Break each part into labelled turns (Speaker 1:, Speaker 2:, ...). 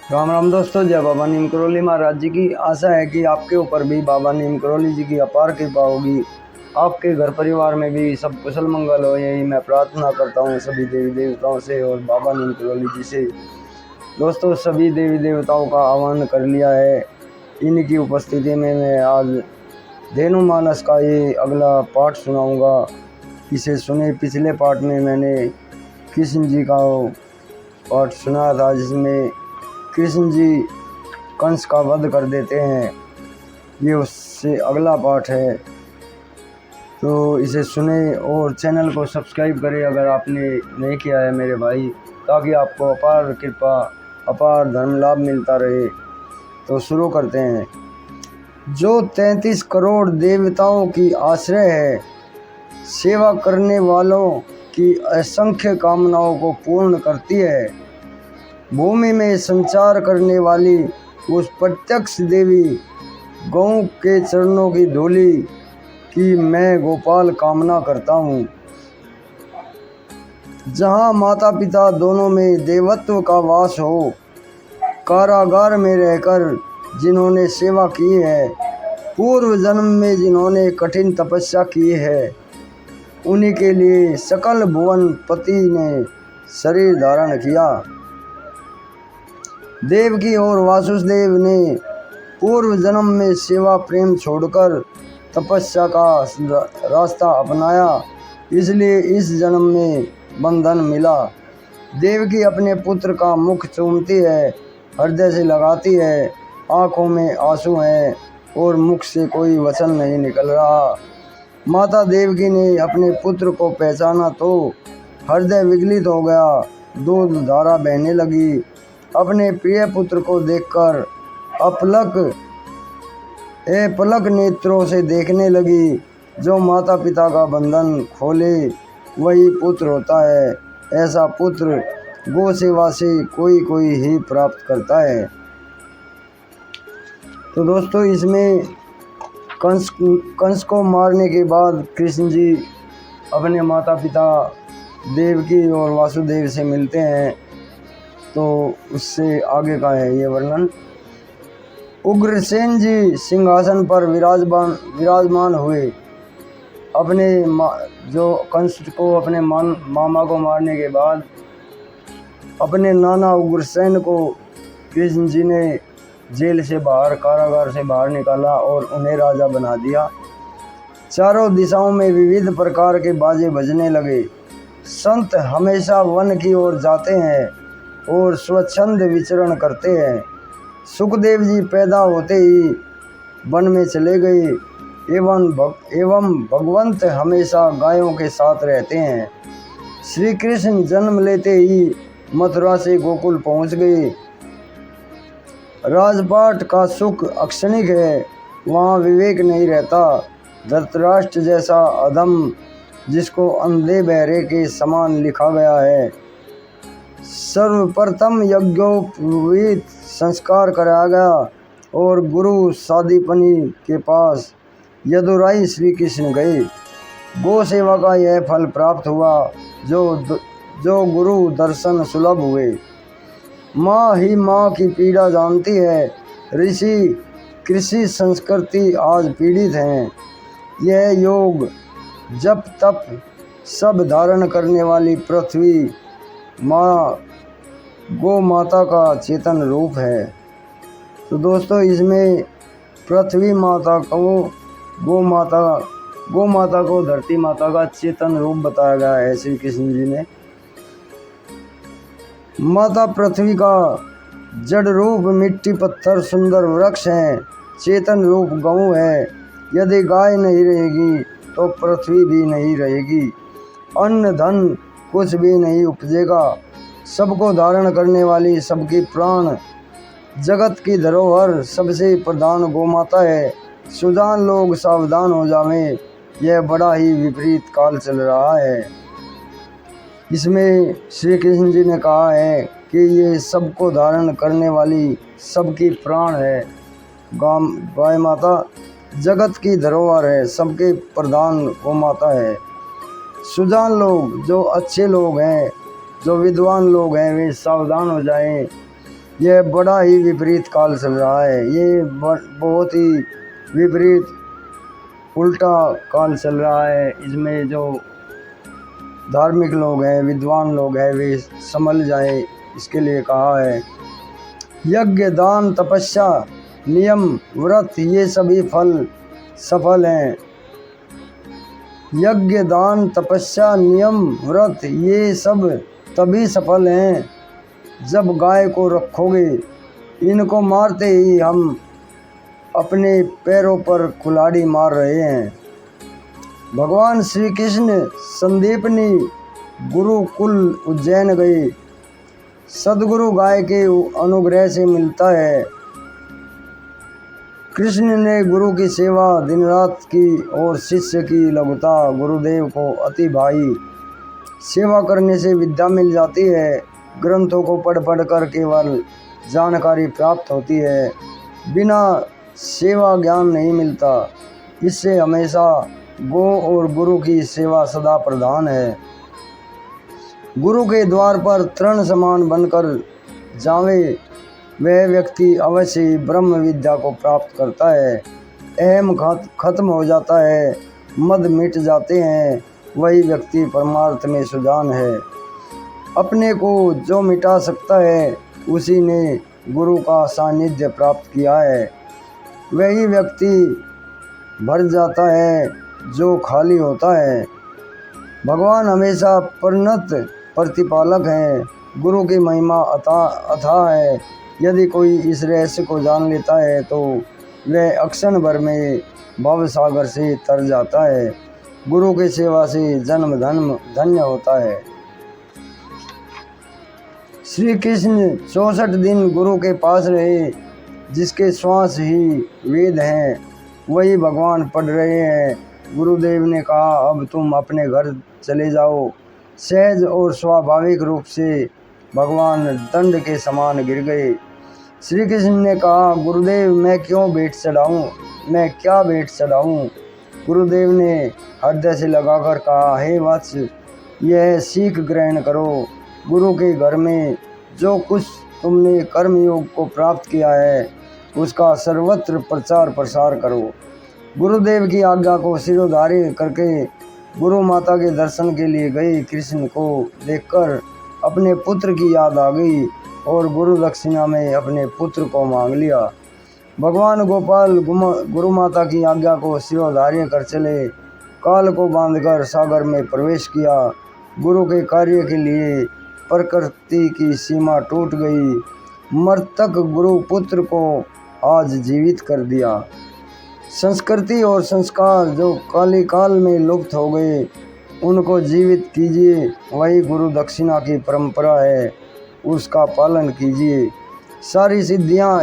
Speaker 1: राम राम दोस्तों, जय बाबा नीम करोली महाराज जी की। आशा है कि आपके ऊपर भी बाबा नीम करोली जी की अपार कृपा होगी। आपके घर परिवार में भी सब कुशल मंगल हो, यही मैं प्रार्थना करता हूँ सभी देवी देवताओं से और बाबा नीम करोली जी से। दोस्तों, सभी देवी देवताओं का आह्वान कर लिया है। इनकी उपस्थिति में मैं आज धेनु मानस का ये अगला पाठ सुनाऊंगा। इसे सुने। पिछले पाठ में मैंने कृष्ण जी का पाठ सुनाया था, जिसमें कृष्ण जी कंस का वध कर देते हैं। ये उससे अगला पाठ है, तो इसे सुने और चैनल को सब्सक्राइब करें अगर आपने नहीं किया है मेरे भाई, ताकि आपको अपार कृपा अपार धर्म लाभ मिलता रहे। तो शुरू करते हैं। जो 33 करोड़ देवताओं की आश्रय है, सेवा करने वालों की असंख्य कामनाओं को पूर्ण करती है, भूमि में संचार करने वाली उस प्रत्यक्ष देवी गौ के चरणों की धूलि की मैं गोपाल कामना करता हूँ। जहाँ माता पिता दोनों में देवत्व का वास हो, कारागार में रहकर जिन्होंने सेवा की है, पूर्व जन्म में जिन्होंने कठिन तपस्या की है, उन्हीं के लिए सकल भुवन पति ने शरीर धारण किया। देवकी और वासुदेव ने पूर्व जन्म में सेवा प्रेम छोड़कर तपस्या का रास्ता अपनाया, इसलिए इस जन्म में बंधन मिला। देवकी अपने पुत्र का मुख चूमती है, हृदय से लगाती है, आंखों में आंसू हैं और मुख से कोई वचन नहीं निकल रहा। माता देवकी ने अपने पुत्र को पहचाना तो हृदय विगलित हो गया, दूध धारा बहने लगी। अपने प्रिय पुत्र को देखकर पलक नेत्रों से देखने लगी। जो माता पिता का बंधन खोले वही पुत्र होता है। ऐसा पुत्र गो सेवा से कोई ही प्राप्त करता है। तो दोस्तों, इसमें कंस को मारने के बाद कृष्ण जी अपने माता पिता देवकी और वासुदेव से मिलते हैं। तो उससे आगे का है ये वर्णन। उग्रसेन जी सिंहासन पर विराजमान हुए। अपने जो कंस को अपने मामा को मारने के बाद अपने नाना उग्रसेन को कृष्ण जी ने जेल से बाहर, कारागार से बाहर निकाला और उन्हें राजा बना दिया। चारों दिशाओं में विविध प्रकार के बाजे बजने लगे। संत हमेशा वन की ओर जाते हैं और स्वच्छंद विचरण करते हैं। सुखदेव जी पैदा होते ही वन में चले गए एवं भगवंत हमेशा गायों के साथ रहते हैं। श्री कृष्ण जन्म लेते ही मथुरा से गोकुल पहुंच गए। राजपाट का सुख अक्षणिक है, वहाँ विवेक नहीं रहता। धृतराष्ट्र जैसा अधम, जिसको अंधे बहरे के समान लिखा गया है, सर्वप्रथम यज्ञोपवीत संस्कार कराया गया और गुरु सादीपनी के पास यदुराई श्री कृष्ण गए। गो सेवा का यह फल प्राप्त हुआ जो गुरु दर्शन सुलभ हुए। माँ ही माँ की पीड़ा जानती है। ऋषि कृषि संस्कृति आज पीड़ित हैं। यह योग जप तप सब धारण करने वाली पृथ्वी माँ गो माता का चेतन रूप है। तो दोस्तों, इसमें पृथ्वी माता को गो माता को धरती माता का चेतन रूप बताया गया है श्री कृष्ण जी ने। माता पृथ्वी का जड़ रूप मिट्टी पत्थर सुंदर वृक्ष हैं। चेतन रूप गऊ है। यदि गाय नहीं रहेगी तो पृथ्वी भी नहीं रहेगी, अन्न धन कुछ भी नहीं उपजेगा। सबको धारण करने वाली, सबकी प्राण, जगत की धरोहर, सबसे प्रधान गोमाता है। सुजान लोग सावधान हो जावें, यह बड़ा ही विपरीत काल चल रहा है। इसमें श्री कृष्ण जी ने कहा है कि ये सबको धारण करने वाली, सबकी प्राण है गाय माता, जगत की धरोहर है, सबके प्रधान गौ माता है। सुजान लोग, जो अच्छे लोग हैं, जो विद्वान लोग हैं, वे सावधान हो जाएं। यह बड़ा ही विपरीत काल चल रहा है। ये बहुत ही विपरीत उल्टा काल चल रहा है। इसमें जो धार्मिक लोग हैं, विद्वान लोग हैं, वे संभल जाए, इसके लिए कहा है। यज्ञ, दान, तपस्या, नियम, व्रत, ये सभी फल सफल हैं। यज्ञ, दान, तपस्या, नियम, व्रत, ये सब तभी सफल हैं जब गाय को रखोगे। इनको मारते ही हम अपने पैरों पर कुल्हाड़ी मार रहे हैं। भगवान श्री कृष्ण संदीपनी गुरुकुल उज्जैन गए। सद्गुरु गाय के अनुग्रह से मिलता है। कृष्ण ने गुरु की सेवा दिन रात की और शिष्य की लघुता गुरुदेव को अति भाई। सेवा करने से विद्या मिल जाती है। ग्रंथों को पढ़ पढ़ कर केवल जानकारी प्राप्त होती है, बिना सेवा ज्ञान नहीं मिलता। इससे हमेशा गो और गुरु की सेवा सदा प्रधान है। गुरु के द्वार पर तृण समान बनकर जावे, वह व्यक्ति अवश्य ही ब्रह्म विद्या को प्राप्त करता है। अहम खत्म हो जाता है, मद मिट जाते हैं, वही व्यक्ति परमार्थ में सुजान है। अपने को जो मिटा सकता है उसी ने गुरु का सानिध्य प्राप्त किया है। वही व्यक्ति भर जाता है जो खाली होता है। भगवान हमेशा परिणत प्रतिपालक हैं। गुरु की महिमा अथाह है। यदि कोई इस रहस्य को जान लेता है तो वह अक्षण भर में भव सागर से तर जाता है। गुरु की सेवा से जन्म धन्य होता है। श्री कृष्ण 64 दिन गुरु के पास रहे। जिसके श्वास ही वेद हैं, वही भगवान पढ़ रहे हैं। गुरुदेव ने कहा, अब तुम अपने घर चले जाओ। सहज और स्वाभाविक रूप से भगवान दंड के समान गिर गए। श्री कृष्ण ने कहा, गुरुदेव मैं क्या भेंट चढ़ाऊं? गुरुदेव ने हृदय से लगाकर कहा, हे वत्स, यह सीख ग्रहण करो। गुरु के घर में जो कुछ तुमने कर्मयोग को प्राप्त किया है उसका सर्वत्र प्रचार प्रसार करो। गुरुदेव की आज्ञा को सिरोधार्य करके गुरु माता के दर्शन के लिए गए। कृष्ण को देखकर अपने पुत्र की याद आ गई और गुरु दक्षिणा में अपने पुत्र को मांग लिया। भगवान गोपाल गुरु माता की आज्ञा को सिरोधार्य कर चले। काल को बांधकर सागर में प्रवेश किया। गुरु के कार्य के लिए प्रकृति की सीमा टूट गई। मृतक गुरु पुत्र को आज जीवित कर दिया। संस्कृति और संस्कार जो काल में लुप्त हो गए उनको जीवित कीजिए। वही गुरु दक्षिणा की परंपरा है, उसका पालन कीजिए। सारी सिद्धियां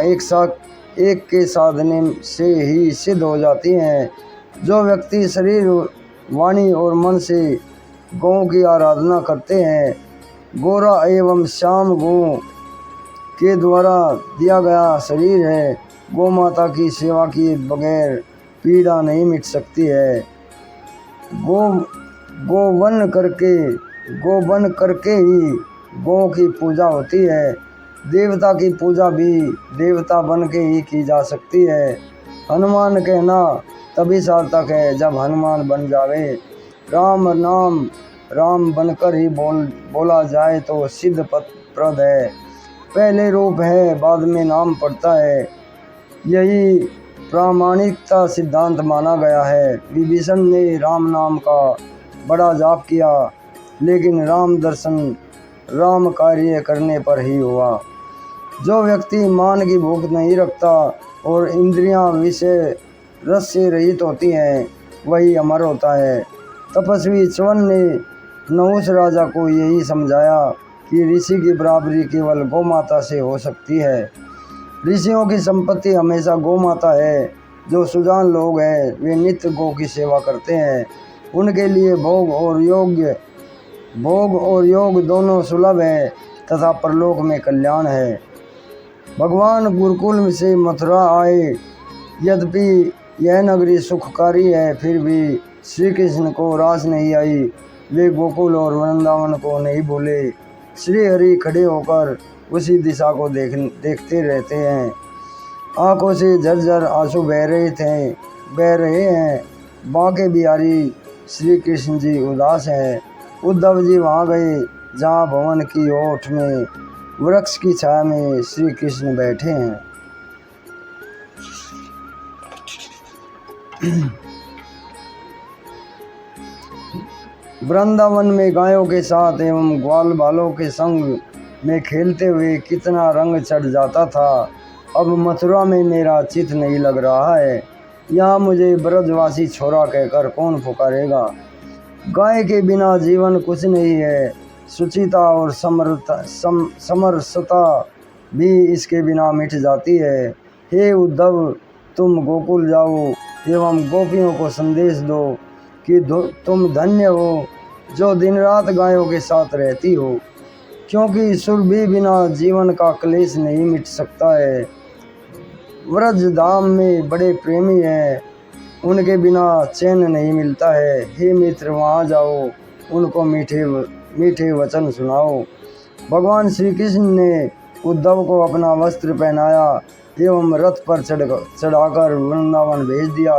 Speaker 1: एक के साधने से ही सिद्ध हो जाती हैं। जो व्यक्ति शरीर, वाणी और मन से गौ की आराधना करते हैं, गोरा एवं श्याम गौ के द्वारा दिया गया शरीर है। गौ माता की सेवा किए बगैर पीड़ा नहीं मिट सकती है। गोवन करके ही गौ की पूजा होती है। देवता की पूजा भी देवता बन के ही की जा सकती है। हनुमान कहना तभी सार्थक है जब हनुमान बन जावे। राम नाम राम बनकर ही बोला जाए तो सिद्ध प्रद है। पहले रूप है, बाद में नाम पड़ता है। यही प्रामाणिकता सिद्धांत माना गया है। विभीषण ने राम नाम का बड़ा जाप किया, लेकिन राम दर्शन राम कार्य करने पर ही हुआ। जो व्यक्ति मान की भूख नहीं रखता और इंद्रियां विषय रस से रहित होती हैं, वही अमर होता है। तपस्वी च्वन ने नहुष राजा को यही समझाया कि ऋषि की बराबरी केवल गौ माता से हो सकती है। ऋषियों की संपत्ति हमेशा गौ माता है। जो सुजान लोग हैं वे नित्य गौ की सेवा करते हैं। उनके लिए भोग और योग दोनों सुलभ है तथा परलोक में कल्याण है। भगवान गुरुकुल से मथुरा आए। यद्यपि यह नगरी सुखकारी है, फिर भी श्री कृष्ण को रास नहीं आई। वे गोकुल और वृंदावन को नहीं भूले। श्री हरि खड़े होकर उसी दिशा को देखते रहते हैं। आंखों से झरझर आंसू बह रहे हैं। बांके बिहारी श्री कृष्ण जी उदास हैं। उद्धव जी वहाँ गए जहाँ भवन की ओट में वृक्ष की छाया में श्री कृष्ण बैठे हैं। वृंदावन में गायों के साथ एवं ग्वाल बालों के संग में खेलते हुए कितना रंग चढ़ जाता था। अब मथुरा में मेरा चित नहीं लग रहा है। यहाँ मुझे ब्रजवासी छोरा कहकर कौन पुकारेगा। गाय के बिना जीवन कुछ नहीं है। सुचिता और समरसता भी इसके बिना मिट जाती है। हे उद्धव, तुम गोकुल जाओ एवं गोपियों को संदेश दो कि तुम धन्य हो जो दिन रात गायों के साथ रहती हो, क्योंकि सुरभि बिना जीवन का क्लेश नहीं मिट सकता है। व्रज धाम में बड़े प्रेमी हैं, उनके बिना चैन नहीं मिलता है। हे मित्र, वहाँ जाओ, उनको मीठे वचन सुनाओ। भगवान श्री कृष्ण ने उद्धव को अपना वस्त्र पहनाया एवं रथ पर चढ़ाकर वृंदावन भेज दिया।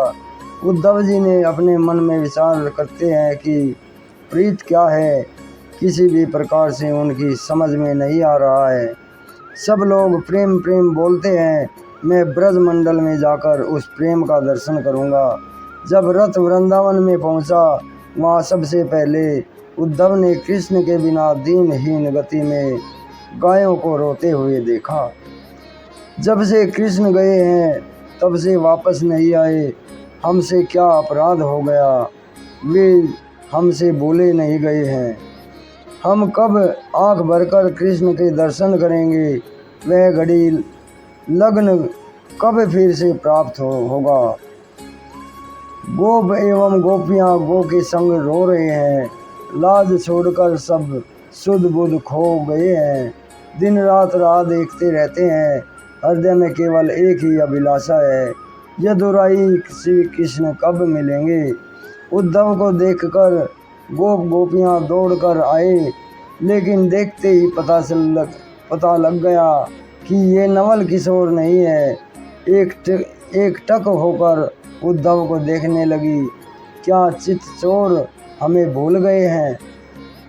Speaker 1: उद्धव जी ने अपने मन में विचार करते हैं कि प्रीत क्या है, किसी भी प्रकार से उनकी समझ में नहीं आ रहा है। सब लोग प्रेम प्रेम बोलते हैं। मैं ब्रज मंडल में जाकर उस प्रेम का दर्शन करूंगा। जब रथ वृंदावन में पहुंचा, वहां सबसे पहले उद्धव ने कृष्ण के बिना दीनहीन गति में गायों को रोते हुए देखा। जब से कृष्ण गए हैं तब से वापस नहीं आए। हमसे क्या अपराध हो गया, वे हमसे बोले नहीं गए हैं। हम कब आंख भरकर कृष्ण के दर्शन करेंगे। वह घड़ी लग्न कब फिर से प्राप्त होगा। गोप एवं गोपियाँ गो के संग रो रहे हैं। लाज छोड़कर सब सुध बुध खो गए हैं। दिन रात राह देखते रहते हैं। हृदय में केवल एक ही अभिलाषा है, यदुराई श्री कृष्ण कब मिलेंगे। उद्धव को देखकर गोपियाँ दौड़कर आए, लेकिन देखते ही पता लग गया कि ये नवल किशोर नहीं है। एक टक होकर उद्धव को देखने लगी। क्या चित चोर हमें भूल गए हैं।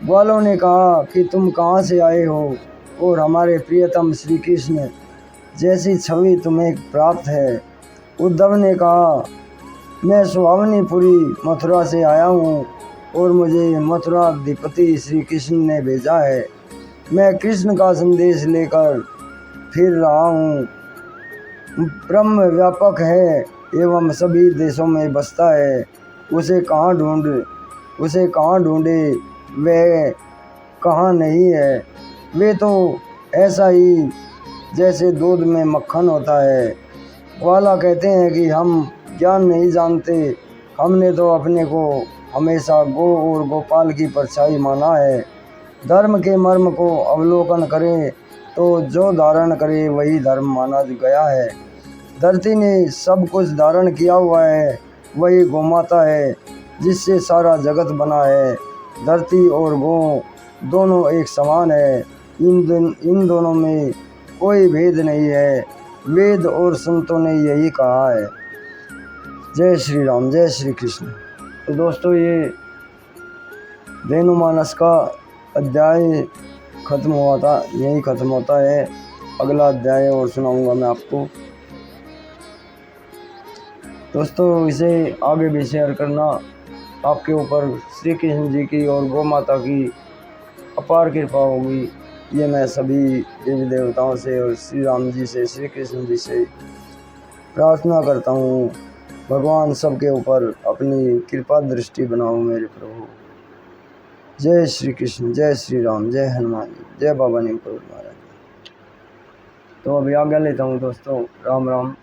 Speaker 1: ग्वालों ने कहा कि तुम कहाँ से आए हो और हमारे प्रियतम श्री कृष्ण जैसी छवि तुम्हें प्राप्त है। उद्धव ने कहा, मैं सुहावनीपुरी मथुरा से आया हूँ और मुझे मथुरा अधिपति श्री कृष्ण ने भेजा है। मैं कृष्ण का संदेश लेकर फिर रहा हूँ। ब्रह्म व्यापक है एवं सभी देशों में बसता है। उसे कहाँ ढूंढे, वह कहाँ नहीं है। वे तो ऐसा ही जैसे दूध में मक्खन होता है। ग्वाला कहते हैं कि हम ज्ञान नहीं जानते। हमने तो अपने को हमेशा गो और गोपाल की परछाई माना है। धर्म के मर्म को अवलोकन करें तो जो धारण करे वही धर्म माना गया है। धरती ने सब कुछ धारण किया हुआ है, वही गोमाता है जिससे सारा जगत बना है। धरती और गो दोनों एक समान है। इन दोनों में कोई भेद नहीं है। वेद और संतों ने यही कहा है। जय श्री राम, जय श्री कृष्ण। तो दोस्तों, ये धेनुमानस का अध्याय खत्म हुआ था, यही खत्म होता है। अगला अध्याय और सुनाऊंगा मैं आपको। दोस्तों, इसे आगे भी शेयर करना। आपके ऊपर श्री कृष्ण जी की और गौ माता की अपार कृपा होगी। ये मैं सभी देवी देवताओं से और श्री राम जी से, श्री कृष्ण जी से प्रार्थना करता हूँ। भगवान सबके ऊपर अपनी कृपा दृष्टि बनाओ मेरे प्रभु। जय श्री कृष्ण, जय श्री राम, जय हनुमान जी, जय बाबा नीम करोली महाराज। तो अभी आज्ञा लेता हूँ दोस्तों। राम राम।